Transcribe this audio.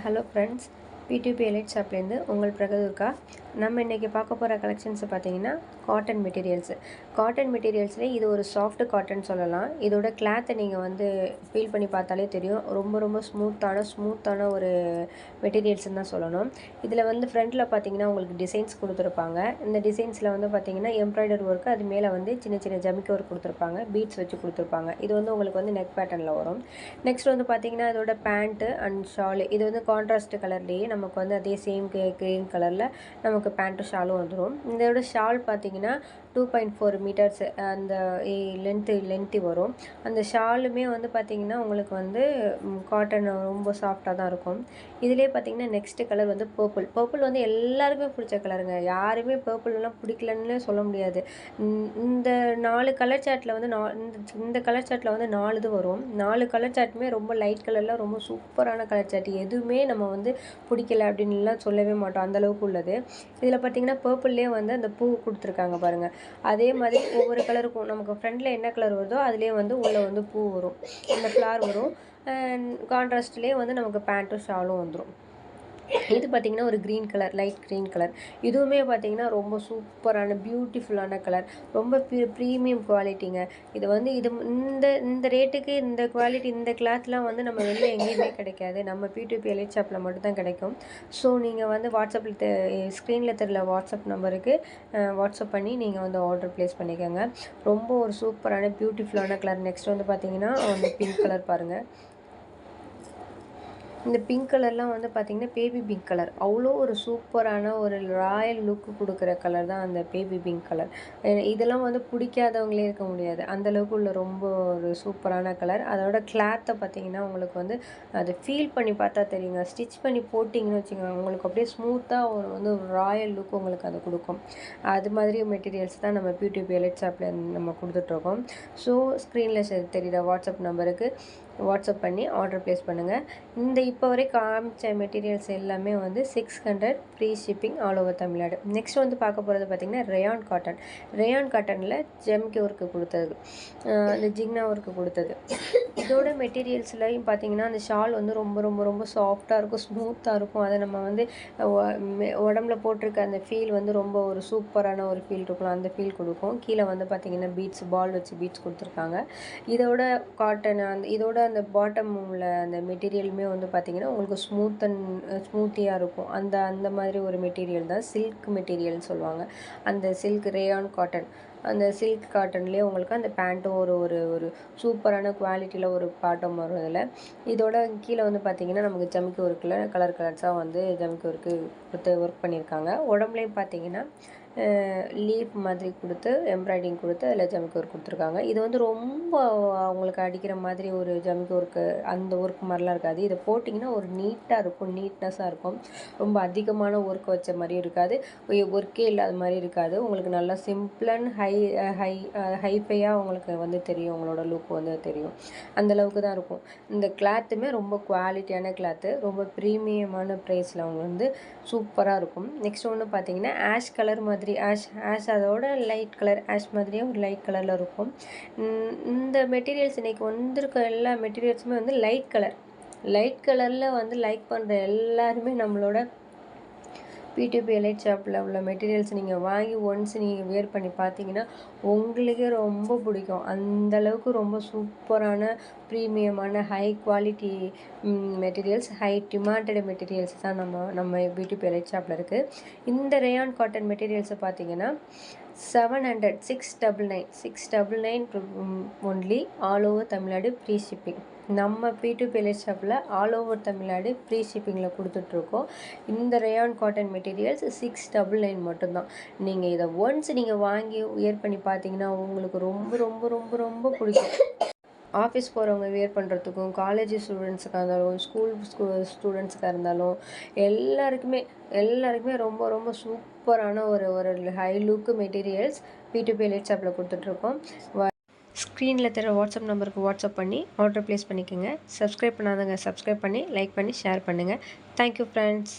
Hello friends, P2P elite ஷாப்லேருந்து உங்கள் பிரகதுர்கா. நம்ம இன்றைக்கி பார்க்க போகிற கலெக்ஷன்ஸை பார்த்தீங்கன்னா காட்டன் மெட்டீரியல்ஸு. காட்டன் மெட்டீரியல்ஸ்லேயே இது ஒரு சாஃப்ட் காட்டன் சொல்லலாம். இதோட கிளாத்தை நீங்கள் வந்து ஃபீல் பண்ணி பார்த்தாலே தெரியும். ரொம்ப ரொம்ப ஸ்மூத்தான ஒரு மெட்டீரியல்ஸ்ன்னு தான் சொல்லணும். இதில் வந்து ஃப்ரண்ட்டில் பார்த்தீங்கன்னா உங்களுக்கு டிசைன்ஸ் கொடுத்துருப்பாங்க. இந்த டிசைன்ஸில் வந்து பார்த்தீங்கன்னா எம்ப்ராய்டரி ஒர்க்கு, அது மேலே வந்து சின்ன சின்ன ஜமிக்கி ஒர்க் கொடுத்துருப்பாங்க, பீட்ஸ் வச்சு கொடுத்துருப்பாங்க. இது வந்து உங்களுக்கு வந்து நெக் பேட்டர்னில் வரும். நெக்ஸ்ட் வந்து பார்த்தீங்கன்னா இதோட பேண்ட்டு அண்ட் ஷாலு, இது வந்து கான்ட்ராஸ்ட் கலர்லேயே நமக்கு வந்து அதே சேம் க்ரீன் கலரில் நமக்கு பேண்ட்டு ஷாலும் வந்துடும். இதோட ஷால் பார்த்தீங்கன்னா 2.4 மீட்டர்ஸ் அந்த லென்த்து வரும். அந்த ஷாலுமே வந்து பார்த்திங்கன்னா உங்களுக்கு வந்து காட்டன் ரொம்ப சாஃப்டாக தான் இருக்கும். இதிலே பார்த்திங்கன்னா நெக்ஸ்ட்டு கலர் வந்து பர்பிள் வந்து எல்லாருக்குமே பிடிச்ச கலருங்க. யாருமே பர்பிள்லாம் பிடிக்கலன்னு சொல்ல முடியாது. இந்த 4 கலர் சார்ட்டில் வந்து இந்த கலர் சார்ட்டில் வந்து 4 இது வரும். 4 கலர் சார்ட்டுமே ரொம்ப லைட் கலரில் ரொம்ப சூப்பரான கலர் சார்ட். எதுவுமே நம்ம வந்து பிடிக்கல அப்படின்லாம் சொல்லவே மாட்டோம், அந்தளவுக்கு உள்ளது. இதில் பார்த்திங்கன்னா பர்பிள்லேயே வந்து அந்த பூ கொடுத்துருக்காங்க பாருங்கள். அதே மாதிரி ஒவ்வொரு கலருக்கும் நமக்கு ஃப்ரண்டில் என்ன கலர் வருதோ அதுலேயே வந்து உள்ளே வந்து பூ வரும், அந்த ஃப்ளார் வரும். கான்ட்ராஸ்ட்லேயே வந்து நமக்கு பேண்ட்டும் ஷாலும் வந்துடும். இது பார்த்திங்கன்னா ஒரு green colour, light green colour. இதுவுமே பார்த்திங்கன்னா ரொம்ப சூப்பரான பியூட்டிஃபுல்லான கலர், ரொம்ப ப்ரீமியம் குவாலிட்டிங்க. இது வந்து இந்த இந்த ரேட்டுக்கு இந்த குவாலிட்டி, இந்த கிளாத்லாம் வந்து நம்ம வெளியில் எங்கேயுமே கிடைக்காது. நம்ம P2P எலைட் ஷாப்பில் மட்டும்தான் கிடைக்கும். ஸோ நீங்கள் வந்து வாட்ஸ்அப்பில் ஸ்க்ரீனில் தெரியல வாட்ஸ்அப் நம்பருக்கு வாட்ஸ்அப் பண்ணி நீங்கள் வந்து ஆர்டர் ப்ளேஸ் பண்ணிக்கோங்க. ரொம்ப ஒரு சூப்பரான பியூட்டிஃபுல்லான கலர். நெக்ஸ்ட் வந்து பார்த்திங்கன்னா வந்து பிங்க் கலர் பாருங்கள். இந்த பிங்க் கலர்லாம் வந்து பார்த்திங்கன்னா பேபி பிங்க் கலர். அவ்வளோ ஒரு சூப்பரான ஒரு ராயல் லுக்கு கொடுக்குற கலர் தான் அந்த பேபி பிங்க் கலர். இதெல்லாம் வந்து பிடிக்காதவங்களே இருக்க முடியாது, அந்தளவுக்கு உள்ள ரொம்ப ஒரு சூப்பரான கலர். அதோட கிளாத்தை பார்த்திங்கன்னா உங்களுக்கு வந்து அதை ஃபீல் பண்ணி பார்த்தா தெரியுங்க. ஸ்டிச் பண்ணி போட்டிங்கன்னு வச்சுக்கோங்க, உங்களுக்கு அப்படியே ஸ்மூத்தாக ஒரு வந்து ஒரு ராயல் லுக் உங்களுக்கு அது கொடுக்கும். அது மாதிரி மெட்டீரியல்ஸ் தான் நம்ம P2P எலைட் ஷாப்பில் நம்ம கொடுத்துட்ருக்கோம். ஸோ ஸ்க்ரீனில் தெரியுற வாட்ஸ்அப் நம்பருக்கு வாட்ஸ்அப் பண்ணி ஆர்டர் ப்ளேஸ் பண்ணுங்கள். இந்த இப்போ வரை காமிச்ச மெட்டீரியல்ஸ் எல்லாமே வந்து 600 free shipping all over Tamil Nadu. Next வந்து பார்க்க போகிறது பார்த்திங்கன்னா ரேயான் காட்டனில் ஜெம்கி ஒர்க்கு கொடுத்தது, அந்த ஜிக்னா ஒர்க்கு கொடுத்தது. இதோட மெட்டீரியல்ஸ்லையும் பார்த்திங்கன்னா அந்த ஷால் வந்து ரொம்ப ரொம்ப ரொம்ப சாஃப்டாக இருக்கும், ஸ்மூத்தாக இருக்கும். அதை நம்ம வந்து உடம்புல போட்டிருக்க அந்த ஃபீல் வந்து ரொம்ப ஒரு சூப்பரான ஒரு ஃபீல் இருக்கும், அந்த ஃபீல் கொடுக்கும். கீழே வந்து பார்த்திங்கன்னா பீட்ஸ், பால் வச்சு பீட்ஸ் கொடுத்துருக்காங்க. இதோட காட்டன் இதோட அந்த பாட்டம் உள்ள அந்த மெட்டீரியலுமே வந்து பார்த்திங்கன்னா உங்களுக்கு ஸ்மூத்தியாக இருக்கும். அந்த மாதிரி ஒரு மெட்டீரியல் தான் சில்க் மெட்டீரியல்னு சொல்லுவாங்க. அந்த சில்க் ரேயான் காட்டன், அந்த சில்க் காட்டன்லேயே உங்களுக்கு அந்த பேண்ட்டும் ஒரு ஒரு ஒரு சூப்பரான குவாலிட்டியில் ஒரு பாட்டம் வரும். இதில் இதோட கீழே வந்து பார்த்திங்கன்னா நமக்கு ஜமிக்கி ஒர்க்கில் கலர்ஸாக வந்து ஜமிக்கி ஒர்க்கு கொடுத்து ஒர்க் பண்ணியிருக்காங்க. உடம்புலையும் பார்த்திங்கன்னா லீஃப் மாதிரி கொடுத்து எம்ப்ராய்டிங் கொடுத்து அதில் ஜமிக்கி ஒர்க் கொடுத்துருக்காங்க. இது வந்து ரொம்ப அவங்களுக்கு அடிக்கிற மாதிரி ஒரு ஜமிக்கி ஒர்க்கு, அந்த ஒர்க் மாதிரிலாம் இருக்காது. இதை போட்டிங்கன்னா ஒரு நீட்டாக இருக்கும், நீட்னஸாக இருக்கும். ரொம்ப அதிகமான ஒர்க் வச்ச மாதிரியும் இருக்காது, ஒர்க்கே இல்லாத மாதிரி இருக்காது. உங்களுக்கு நல்லா சிம்பிள் அண்ட் ஹைஃபையாக உங்களுக்கு வந்து தெரியும், உங்களோட லுக் வந்து தெரியும். அந்தளவுக்கு தான் இருக்கும். இந்த கிளாத்துமே ரொம்ப குவாலிட்டியான கிளாத்து, ரொம்ப ப்ரீமியமான ப்ரைஸில் அவங்க வந்து சூப்பராக இருக்கும். நெக்ஸ்ட் ஒன்று பார்த்திங்கன்னா ஆஷ் கலர் மாதிரி, ஆஷ் அதோட லைட் கலர், ஆஷ் மாதிரியே ஒரு லைட் கலரில் இருக்கும். இந்த மெட்டீரியல்ஸ் இன்றைக்கி வந்திருக்க எல்லா மெட்டீரியல்ஸுமே வந்து லைட் கலரில் வந்து லைக் பண்ணுற எல்லாருமே நம்மளோட P2P எலைட் ஷாப்பில் உள்ள மெட்டீரியல்ஸ் நீங்கள் வாங்கி ஒன்ஸ் நீங்கள் வியர் பண்ணி பார்த்தீங்கன்னா உங்களுக்கே ரொம்ப பிடிக்கும். அந்தளவுக்கு ரொம்ப சூப்பரான ப்ரீமியமான high quality materials, high demanded materials தான் நம்ம P2P எலைட் ஷாப்பில் இருக்குது. இந்த ரேயான் காட்டன் மெட்டீரியல்ஸை பார்த்தீங்கன்னா 699 only all over Tamil Nadu free shipping. நம்ம P2P எலைட் ஷாப்பில் ஆல் ஓவர் தமிழ்நாடு ஃப்ரீ ஷிப்பிங்கில் கொடுத்துட்ருக்கோம். இந்த ரேயான் காட்டன் மெட்டீரியல்ஸ் 699 மட்டும்தான். நீங்கள் இதை ஒன்ஸ் நீங்கள் வாங்கி வியர் பண்ணி பார்த்தீங்கன்னா உங்களுக்கு ரொம்ப ரொம்ப ரொம்ப ரொம்ப பிடிக்கும். ஆஃபீஸ் போகிறவங்க வியர் பண்ணுறதுக்கும், காலேஜ் ஸ்டூடெண்ட்ஸுக்காக இருந்தாலும், ஸ்டூடெண்ட்ஸுக்காக இருந்தாலும் எல்லாருக்குமே ரொம்ப ரொம்ப சூப்பரான ஒரு ஹை லுக்கு மெட்டீரியல்ஸ் P2P எலைட் ஷாப்பில் கொடுத்துட்ருக்கோம். ஸ்க்ரீனில் தர வாட்ஸ்அப் நம்பருக்கு வாட்ஸ்அப் பண்ணி ஆர்டர் ப்ளேஸ் பண்ணிக்கோங்க. சப்ஸ்கிரைப் பண்ணாதவங்க சப்ஸ்கிரைப் பண்ணி லைக் பண்ணி ஷேர் பண்ணுங்கள். Thank you friends.